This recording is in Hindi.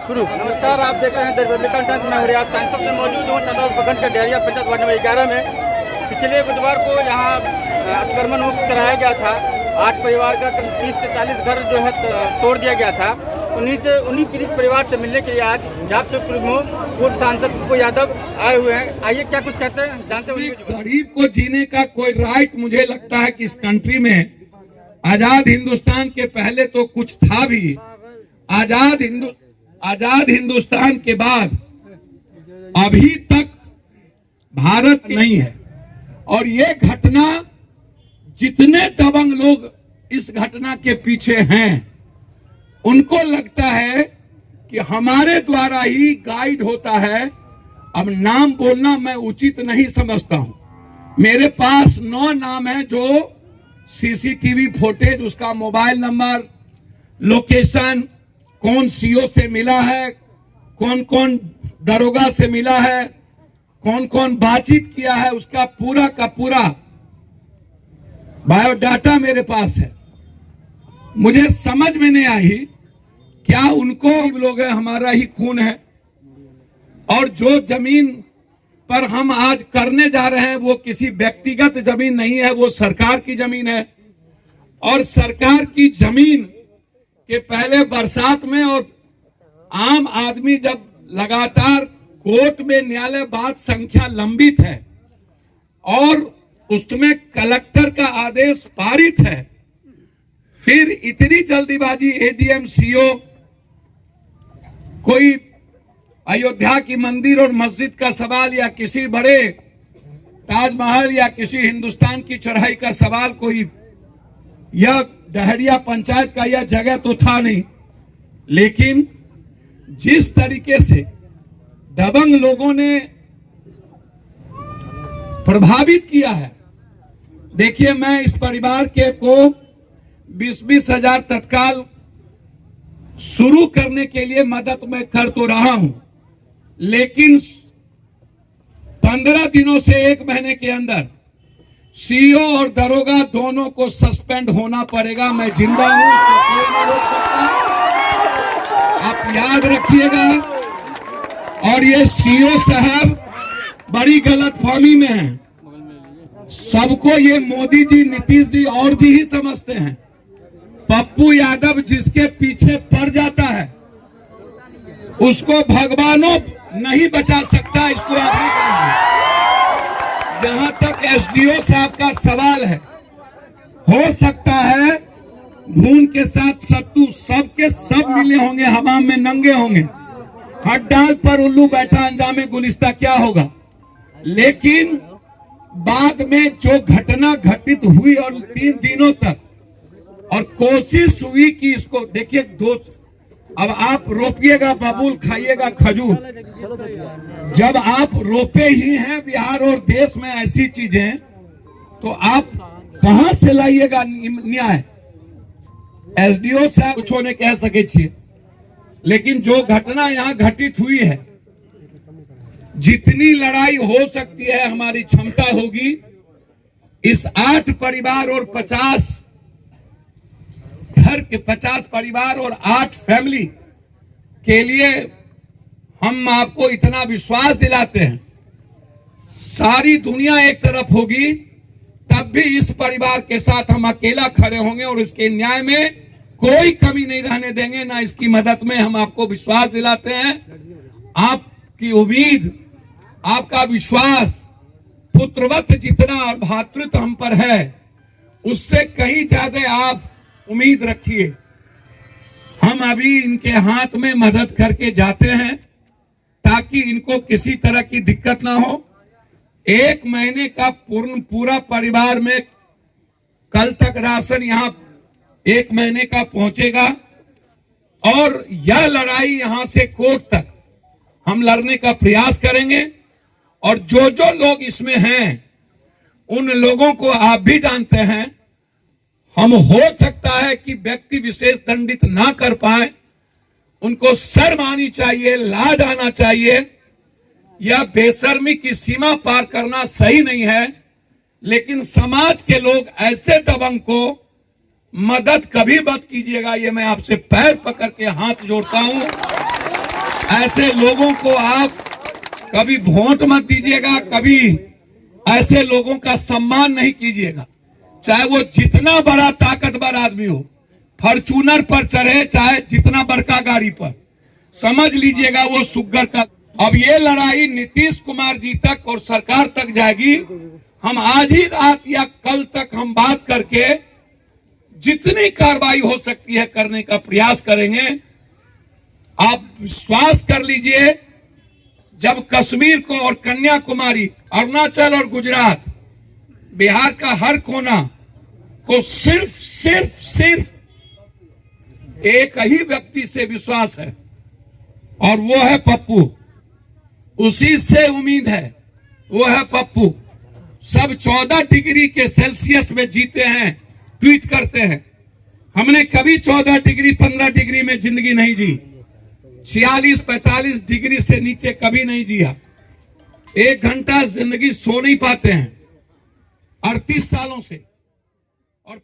नमस्कार, आप देख रहे हैं मैं आज टाइम्स में मौजूद हूँ चंदौद प्रखंड के डेहरिया पंचायत वार्ड नंबर 11 में। पिछले बुधवार को यहाँ अतिक्रमण मुक्त कराया गया था। 8 परिवार का 30 से 40 घर जो है तोड़ दिया गया था। उन्हीं पीड़ित परिवार से मिलने के लिए आज जाप से पूर्व सांसद पप्पू यादव आए हुए हैं। आइए क्या कुछ कहते हैं जानते हुए। गरीब को जीने का कोई राइट मुझे लगता है कि इस कंट्री में आजाद हिंदुस्तान के पहले तो कुछ था भी, आजाद हिंदुस्तान के बाद अभी तक भारत नहीं है। और ये घटना, जितने दबंग लोग इस घटना के पीछे हैं, उनको लगता है कि हमारे द्वारा ही गाइड होता है। अब नाम बोलना मैं उचित नहीं समझता हूं। मेरे पास 9 नाम है जो सीसीटीवी फुटेज, उसका मोबाइल नंबर, लोकेशन, कौन सीओ से मिला है, कौन कौन दरोगा से मिला है, कौन कौन बातचीत किया है, उसका पूरा का पूरा बायोडाटा मेरे पास है। मुझे समझ में नहीं आई क्या उनको लोग है, हमारा ही खून है। और जो जमीन पर हम आज करने जा रहे हैं वो किसी व्यक्तिगत जमीन नहीं है, वो सरकार की जमीन है। और सरकार की जमीन के पहले बरसात में और आम आदमी जब लगातार कोर्ट में न्यायालय बात संख्या लंबित है और उसमें कलेक्टर का आदेश पारित है, फिर इतनी जल्दीबाजी एडीएम सीओ कोई अयोध्या की मंदिर और मस्जिद का सवाल या किसी बड़े ताजमहल या किसी हिंदुस्तान की चढ़ाई का सवाल, कोई यह डहरिया पंचायत का यह जगह तो था नहीं। लेकिन जिस तरीके से दबंग लोगों ने प्रभावित किया है, देखिए मैं इस परिवार के को 20-20 हजार तत्काल शुरू करने के लिए मदद मैं कर तो रहा हूं, लेकिन 15 दिनों से 1 महीने के अंदर सीईओ और दरोगा दोनों को सस्पेंड होना पड़ेगा। मैं जिंदा हूं, आप याद रखिएगा। और ये सीईओ साहब बड़ी गलतफहमी में हैं। सबको ये मोदी जी, नीतीश जी और जी ही समझते हैं। पप्पू यादव जिसके पीछे पड़ जाता है उसको भगवानों नहीं बचा सकता। इसको जहां तक एसडीओ साहब का सवाल है, हो सकता है घून के साथ सत्तू सबके सब मिले होंगे, हवा में नंगे होंगे, हट डाल पर उल्लू बैठा, अंजामे गुलिस्ता क्या होगा। लेकिन बाद में जो घटना घटित हुई और 3 दिनों तक और कोशिश हुई कि इसको देखिए दोस्त, अब आप रोपिएगा बबूल, खाइएगा खजूर। जब आप रोपे ही हैं बिहार और देश में ऐसी चीजें, तो आप कहां से लाइएगा न्याय। एसडीओ साहब कुछ ने कह सके छिए, लेकिन जो घटना यहां घटित हुई है, जितनी लड़ाई हो सकती है हमारी क्षमता होगी। इस 8 परिवार और 50 घर के 50 परिवार और 8 फैमिली के लिए हम आपको इतना विश्वास दिलाते हैं। सारी दुनिया एक तरफ होगी तब भी इस परिवार के साथ हम अकेला खड़े होंगे और इसके न्याय में कोई कमी नहीं रहने देंगे, ना इसकी मदद में। हम आपको विश्वास दिलाते हैं। आपकी उम्मीद, आपका विश्वास पुत्रवत जितना और भातृत्व हम पर है, उससे कहीं ज्यादा आप उम्मीद रखिए। हम अभी इनके हाथ में मदद करके जाते हैं ताकि इनको किसी तरह की दिक्कत ना हो। 1 महीने का पूरा परिवार में कल तक राशन यहां 1 महीने का पहुंचेगा। और यह लड़ाई यहां से कोर्ट तक हम लड़ने का प्रयास करेंगे। और जो जो लोग इसमें हैं उन लोगों को आप भी जानते हैं। हम हो सकता है कि व्यक्ति विशेष दंडित ना कर पाए, उनको शर्म आनी चाहिए, लाज आना चाहिए। यह बेशर्मी की सीमा पार करना सही नहीं है। लेकिन समाज के लोग ऐसे दबंग को मदद कभी मत कीजिएगा। ये मैं आपसे पैर पकड़ के हाथ जोड़ता हूं। ऐसे लोगों को आप कभी वोट मत दीजिएगा, कभी ऐसे लोगों का सम्मान नहीं कीजिएगा, चाहे वो जितना बड़ा ताकतवर आदमी हो, फॉर्च्यूनर पर चढ़े चाहे जितना बड़का गाड़ी पर, समझ लीजिएगा वो सुग्गर का। अब ये लड़ाई नीतीश कुमार जी तक और सरकार तक जाएगी। हम आज ही रात या कल तक हम बात करके जितनी कार्रवाई हो सकती है करने का प्रयास करेंगे। आप विश्वास कर लीजिए, जब कश्मीर को और कन्याकुमारी, अरुणाचल और गुजरात, बिहार का हर कोना को सिर्फ एक ही व्यक्ति से विश्वास है और वो है पप्पू। उसी से उम्मीद है, वो है पप्पू। सब 14 डिग्री के सेल्सियस में जीते हैं, ट्वीट करते हैं। हमने कभी 14 डिग्री 15 डिग्री में जिंदगी नहीं जी, 46-45 डिग्री से नीचे कभी नहीं जिया। 1 घंटा जिंदगी सो नहीं पाते हैं 38 सालों से। और